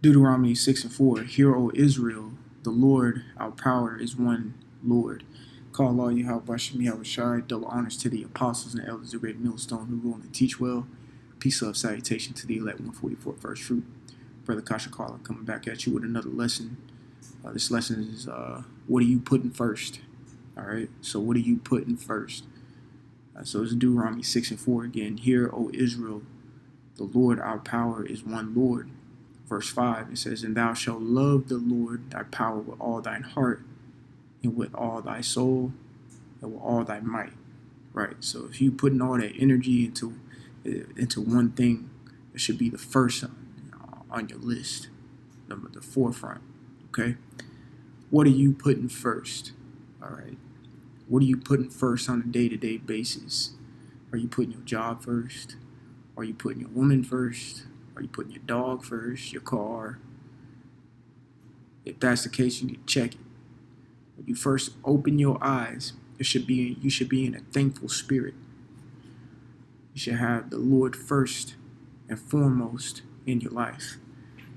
Deuteronomy 6 and 4. Hear, O Israel, the Lord, our power is one Lord. Call all you Yahweh Shai, double honors to the apostles and elders of great millstone who rule and teach well. Peace, love, salutation to the elect 144 first fruit. Brother Kasha Carla coming back at you with another lesson. This lesson is what are you putting first? All right, so what are you putting first? So it's Deuteronomy 6 and 4 again. Hear, O Israel, the Lord our power is one Lord. Verse 5, it says, and thou shalt love the Lord thy power with all thine heart, and with all thy soul, and with all thy might. Right? So if you putting all that energy into one thing, it should be the first on your list, the forefront. Okay? What are you putting first? All right. What are you putting first on a day-to-day basis? Are you putting your job first? Are you putting your woman first? Are you putting your dog first? Your car? If that's the case, you need to check it. When you first open your eyes, you should be in a thankful spirit. You should have the Lord first and foremost in your life.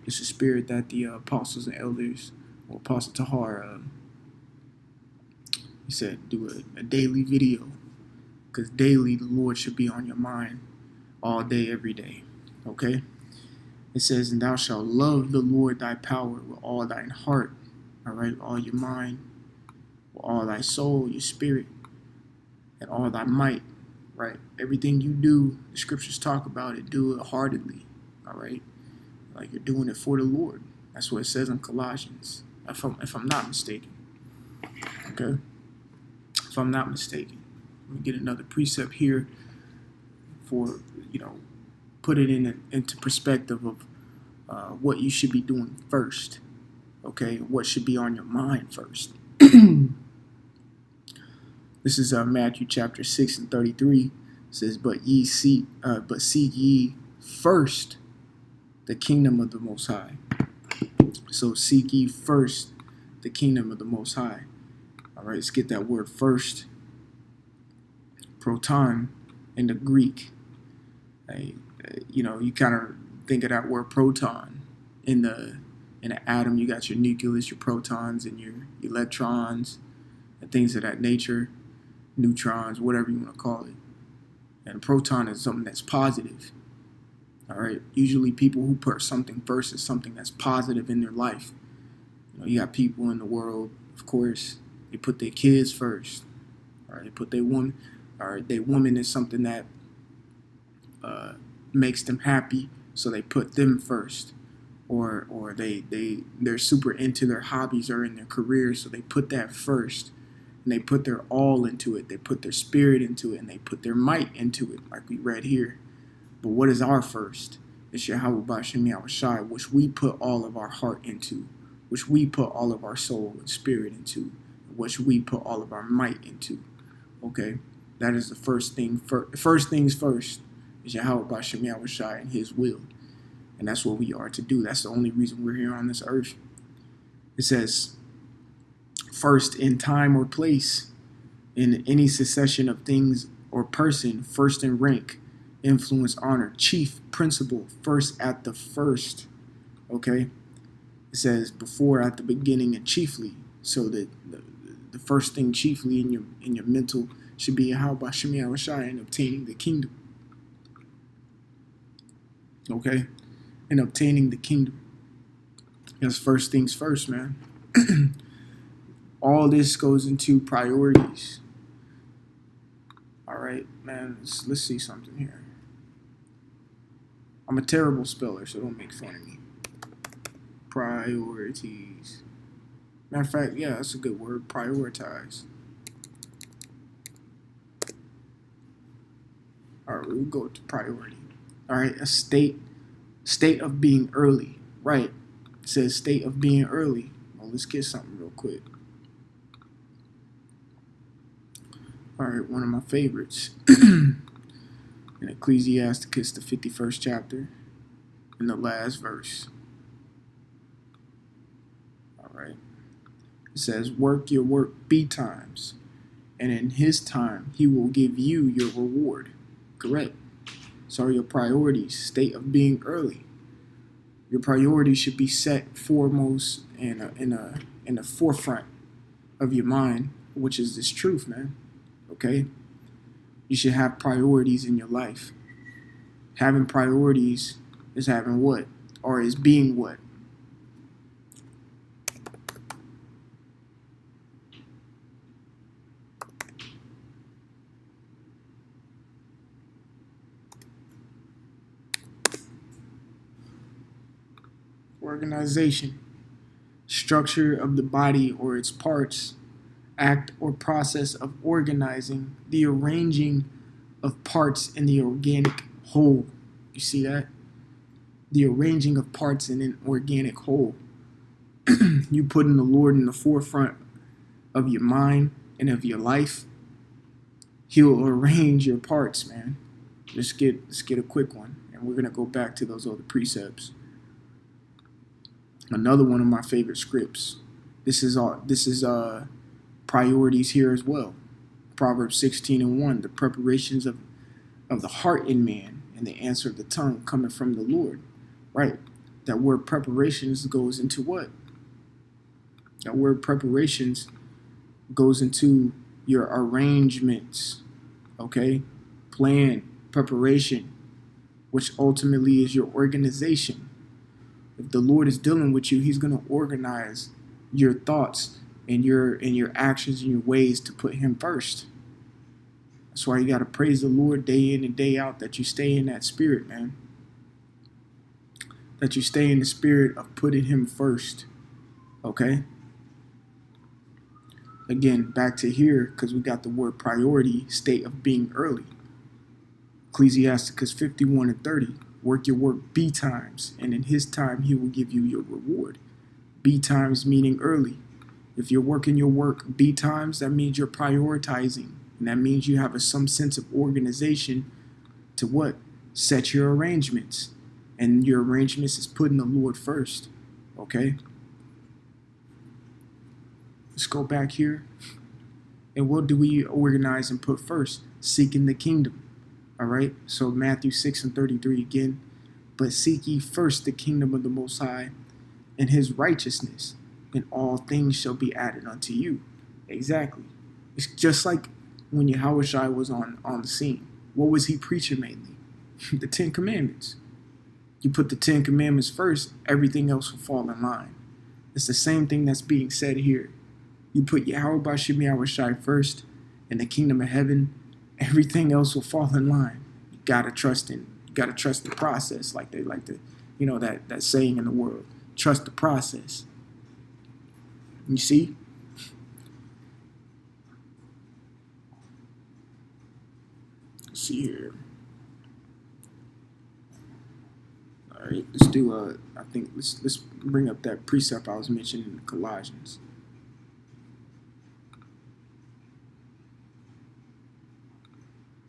It's a spirit that the apostles and elders, or Apostle Tahar, he said, do a daily video, because daily the Lord should be on your mind all day, every day. Okay? It says, and thou shalt love the Lord thy power with all thine heart, all right, all your mind, with all thy soul, your spirit, and all thy might, right? Everything you do, the scriptures talk about it, do it heartedly, all right? Like you're doing it for the Lord. That's what it says in Colossians, if I'm not mistaken, okay? If I'm not mistaken. Let me get another precept here for, put it into perspective of what you should be doing first, okay? What should be on your mind first. This is Matthew chapter 6 and 33. It says, but seek ye first the kingdom of the Most High. So seek ye first the kingdom of the Most High. All right, let's get that word first. Proton in the Greek. You kind of think of that word proton. In an atom, you got your nucleus, your protons, and your electrons, and things of that nature, neutrons, whatever you want to call it. And a proton is something that's positive. All right. Usually, people who put something first is something that's positive in their life. You got people in the world, of course, they put their kids first. All right. They put their woman. All right. Their woman is something that makes them happy, so they put them first. Or they're super into their hobbies or in their careers, so they put that first. And they put their all into it. They put their spirit into it, and they put their might into it, like we read here. But what is our first? It's Yahweh Bashim Yahweh Shai, which we put all of our heart into, which we put all of our soul and spirit into, which we put all of our might into. Okay? That is the first thing. First things first is Yahweh Bashim Yahweh Shai and His will. And that's what we are to do. That's the only reason we're here on this earth. It says, first in time or place, in any succession of things or person, first in rank, influence, honor, chief, principal, first at the first. Okay? It says before, at the beginning, and chiefly. So that the first thing chiefly in your mental should be how about Shemi Awashai and obtaining the kingdom. Okay? And obtaining the kingdom. That's first things first, man. All this goes into priorities. All right, man, let's see something here. I'm a terrible speller, so don't make fun of me. Priorities. Matter of fact, yeah, that's a good word. Prioritize. All right, we'll go to priority. All right, a state of being early. Right. It says state of being early. Well, let's get something real quick. All right, one of my favorites. In Ecclesiasticus, the 51st chapter, in the last verse. All right. It says, work your work betimes, and in His time He will give you your reward. Correct. So are your priorities, state of being early. Your priorities should be set foremost in the forefront of your mind, which is this truth, man. Okay? You should have priorities in your life. Having priorities is having what? Or is being what? Organization. Structure of the body or its parts. Act or process of organizing, the arranging of parts in the organic whole. You see that? The arranging of parts in an organic whole. You putting the Lord in the forefront of your mind and of your life. He'll arrange your parts, man. Let's get a quick one, and we're gonna go back to those other precepts. Another one of my favorite scripts. This is priorities here as well. Proverbs 16:1, the preparations of the heart in man and the answer of the tongue coming from the Lord. Right. That word preparations goes into what? That word preparations goes into your arrangements. Okay? Plan, preparation, which ultimately is your organization. If the Lord is dealing with you, he's going to organize your thoughts and your actions and your ways to put him first. That's why you got to praise the Lord day in and day out, that you stay in that spirit, man. That you stay in the spirit of putting him first. Okay? Again, back to here, because we got the word priority, state of being early. Ecclesiasticus 51:30. Work your work B times, and in his time he will give you your reward. B times meaning early. If you're working your work B times, that means you're prioritizing. And that means you have some sense of organization to what? Set your arrangements. And your arrangements is putting the Lord first. Okay? Let's go back here. And what do we organize and put first? Seeking the kingdom. All right? So Matthew 6:33 again. But seek ye first the kingdom of the Most High and his righteousness, and all things shall be added unto you. Exactly. It's just like when Yahushua was on the scene. What was he preaching mainly? The 10 Commandments. You put the 10 Commandments first, everything else will fall in line. It's the same thing that's being said here. You put Yahushua first in the kingdom of heaven, everything else will fall in line. You gotta trust the process, like they like to, that saying in the world. Trust the process. You see? Let's see here. All right, let's do let's bring up that precept I was mentioning in Colossians.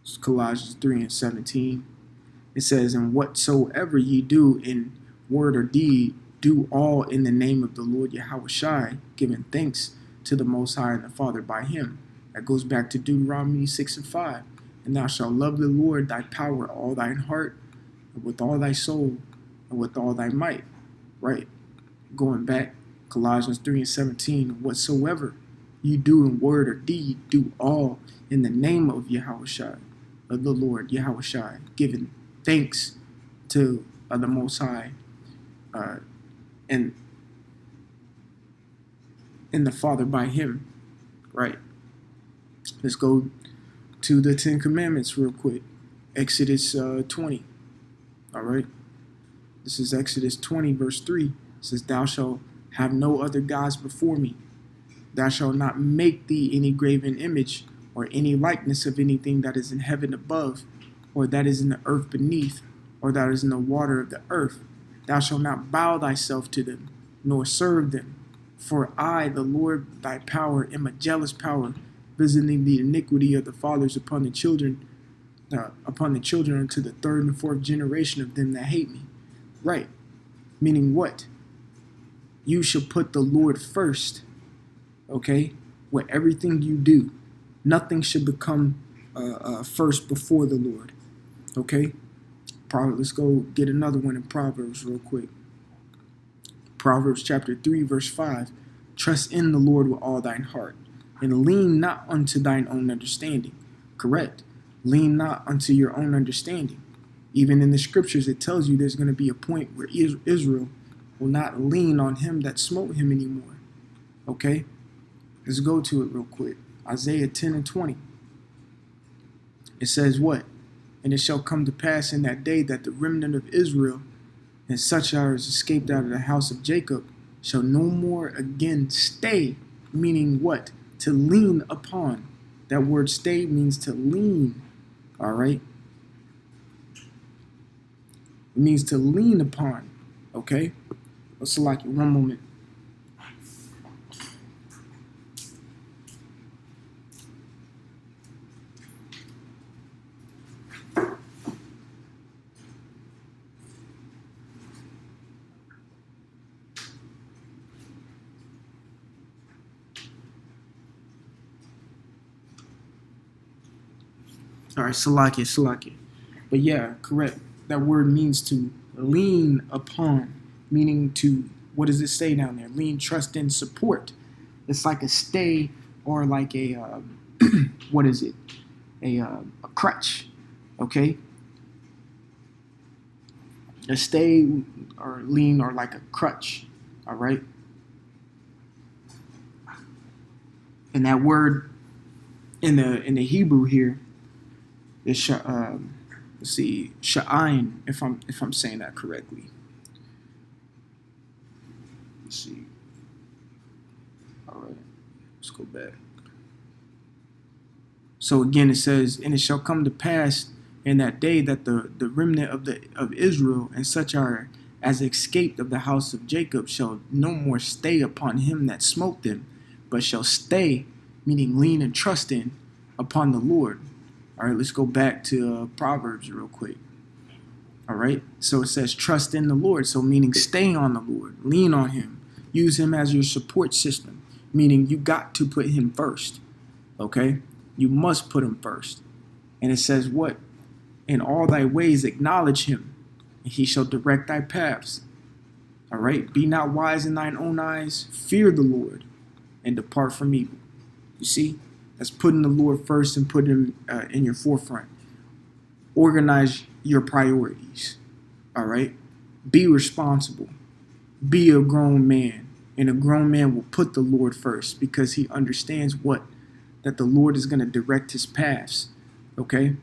It's Colossians 3:17. It says, and whatsoever ye do in word or deed, do all in the name of the Lord Yahushua, giving thanks to the Most High and the Father by him. That goes back to Deuteronomy 6:5. And thou shalt love the Lord thy power, all thine heart, and with all thy soul, and with all thy might. Right. Going back, Colossians 3:17. Whatsoever you do in word or deed, do all in the name of Yahushua, of the Lord Yahushua, giving thanks to the Most High, and the Father by him. Right. Let's go to the 10 Commandments real quick. Exodus 20. All right. This is Exodus 20, verse 3. It says, thou shalt have no other gods before me. Thou shalt not make thee any graven image or any likeness of anything that is in heaven above, or that is in the earth beneath, or that is in the water of the earth. Thou shalt not bow thyself to them, nor serve them. For I, the Lord thy power, am a jealous power, visiting the iniquity of the fathers upon the children unto the third and fourth generation of them that hate me. Right. Meaning what? You should put the Lord first. Okay? With everything you do. Nothing should become first before the Lord. Okay? Let's go get another one in Proverbs real quick. Proverbs chapter 3, verse 5. Trust in the Lord with all thine heart, and lean not unto thine own understanding. Correct. Lean not unto your own understanding. Even in the scriptures, it tells you there's going to be a point where Israel will not lean on him that smote him anymore. Okay? Let's go to it real quick. Isaiah 10 and 20. It says what? And it shall come to pass in that day that the remnant of Israel and such as escaped out of the house of Jacob shall no more again stay, meaning what? To lean upon. That word stay means to lean, all right? It means to lean upon, okay? Let's select it one moment. All right, Salakia. But yeah, correct. That word means to lean upon, meaning to, what does it say down there? Lean, trust, and support. It's like a stay or like a, what is it? A crutch, okay? A stay or lean or like a crutch, all right? And that word in the Hebrew here, is let's see, sha'ain, if I'm saying that correctly. Let's see. All right, let's go back. So again, it says, and it shall come to pass in that day that the remnant of Israel and such are as escaped of the house of Jacob shall no more stay upon him that smote them, but shall stay, meaning lean and trust in, upon the Lord. All right, let's go back to Proverbs real quick. All right, so it says trust in the Lord, so meaning stay on the Lord, lean on him, use him as your support system, meaning you got to put him first, okay? You must put him first. And it says what? In all thy ways acknowledge him, and he shall direct thy paths. All right, be not wise in thine own eyes, fear the Lord, and depart from evil. You see? That's putting the Lord first and putting him in your forefront. Organize your priorities, all right? Be responsible. Be a grown man. And a grown man will put the Lord first because he understands what? That the Lord is going to direct his paths, okay?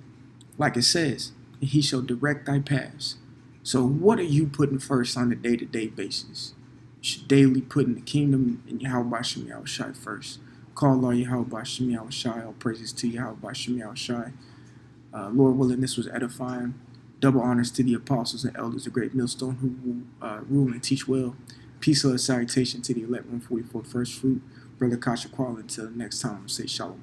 Like it says, he shall direct thy paths. So what are you putting first on a day-to-day basis? You should daily put in the kingdom and Yahweh Shem Yahushai first. Call all Yahweh Shem Yahushai. All praises to Yahweh Shem Yahushai. Lord willing, this was edifying. Double honors to the apostles and elders, the great millstone who will rule and teach well. Peace and salutation to the elect 144 first fruit. Brother Kasha Qual. Until next time, say shalom.